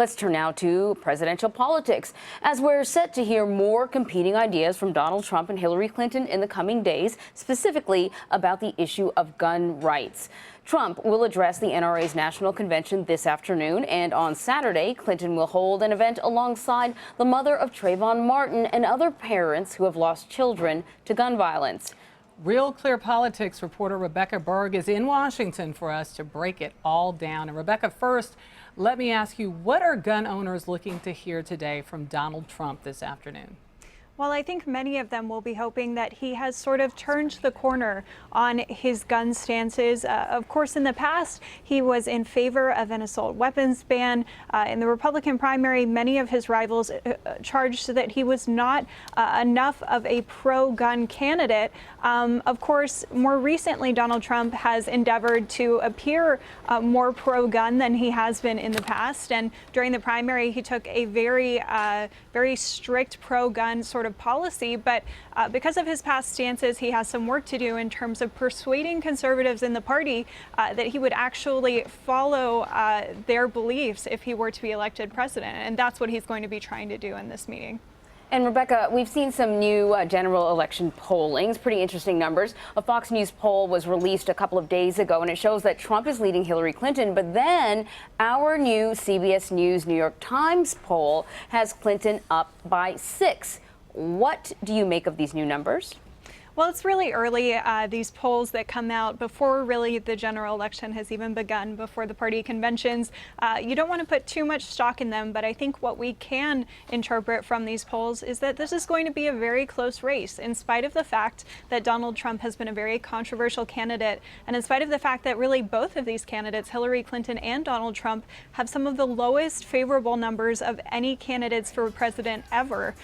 Let's turn now to presidential politics, as we're set to hear more competing ideas from Donald Trump and Hillary Clinton in the coming days, specifically about the issue of gun rights. Trump will address the NRA's national convention this afternoon, and on Saturday, Clinton will hold an event alongside the mother of Trayvon Martin and other parents who have lost children to gun violence. Real Clear Politics reporter Rebecca Berg is in Washington for us to break it all down. And Rebecca, first, let me ask you, what are gun owners looking to hear today from Donald Trump this afternoon? Well, I think many of them will be hoping that he has sort of turned the corner on his gun stances. Of course, in the past, he was in favor of an assault weapons ban. In the Republican primary, many of his rivals charged that he was not enough of a pro-gun candidate. Of course, more recently, Donald Trump has endeavored to appear more pro-gun than he has been in the past. And during the primary, he took a very strict pro-gun sort of policy, but because of his past stances, he has some work to do in terms of persuading conservatives in the party that he would actually follow their beliefs if he were to be elected president. And that's what he's going to be trying to do in this meeting. And Rebecca, we've seen some new general election polling. It's pretty interesting numbers. A Fox News poll was released a couple of days ago, and it shows that Trump is leading Hillary Clinton. But then our new CBS News New York Times poll has Clinton up by 6. What do you make of these new numbers? Well, it's really early, these polls that come out before really the general election has even begun, before the party conventions. You don't want to put too much stock in them, but I think what we can interpret from these polls is that this is going to be a very close race, in spite of the fact that Donald Trump has been a very controversial candidate, and in spite of the fact that really both of these candidates, Hillary Clinton and Donald Trump, have some of the lowest favorable numbers of any candidates for president ever.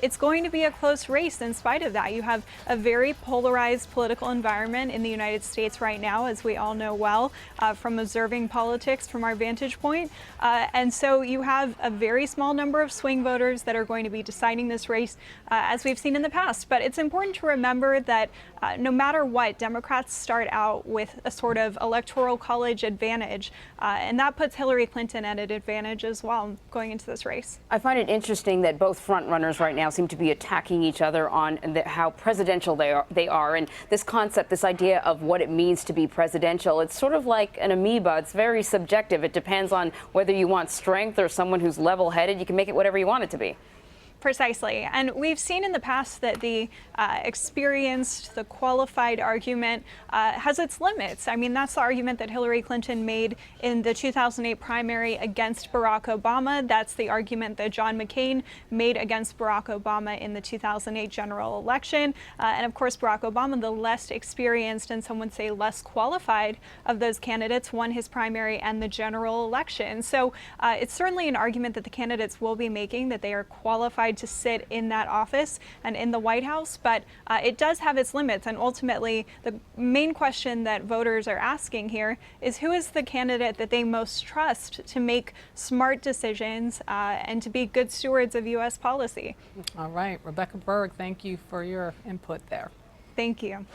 It's going to be a close race in spite of that. You have a very polarized political environment in the United States right now, as we all know well, from observing politics from our vantage point. And so you have a very small number of swing voters that are going to be deciding this race, as we've seen in the past. But it's important to remember that no matter what, Democrats start out with a sort of electoral college advantage, and that puts Hillary Clinton at an advantage as well going into this race. I find it interesting that both frontrunners right now seem to be attacking each other on how presidential they are, and this concept, this idea of what it means to be presidential. It's sort of like an amoeba. It's very subjective. It depends on whether you want strength or someone who's level-headed. You can make it whatever you want it to be. Precisely. And we've seen in the past that the experienced, the qualified argument has its limits. I mean, that's the argument that Hillary Clinton made in the 2008 primary against Barack Obama. That's the argument that John McCain made against Barack Obama in the 2008 general election. And of course, Barack Obama, the less experienced and some would say less qualified of those candidates, won his primary and the general election. So it's certainly an argument that the candidates will be making, that they are qualified to sit in that office and in the White House, but it does have its limits. And ultimately, the main question that voters are asking here is who is the candidate that they most trust to make smart decisions and to be good stewards of U.S. policy. All right, Rebecca Berg, thank you for your input there. Thank you.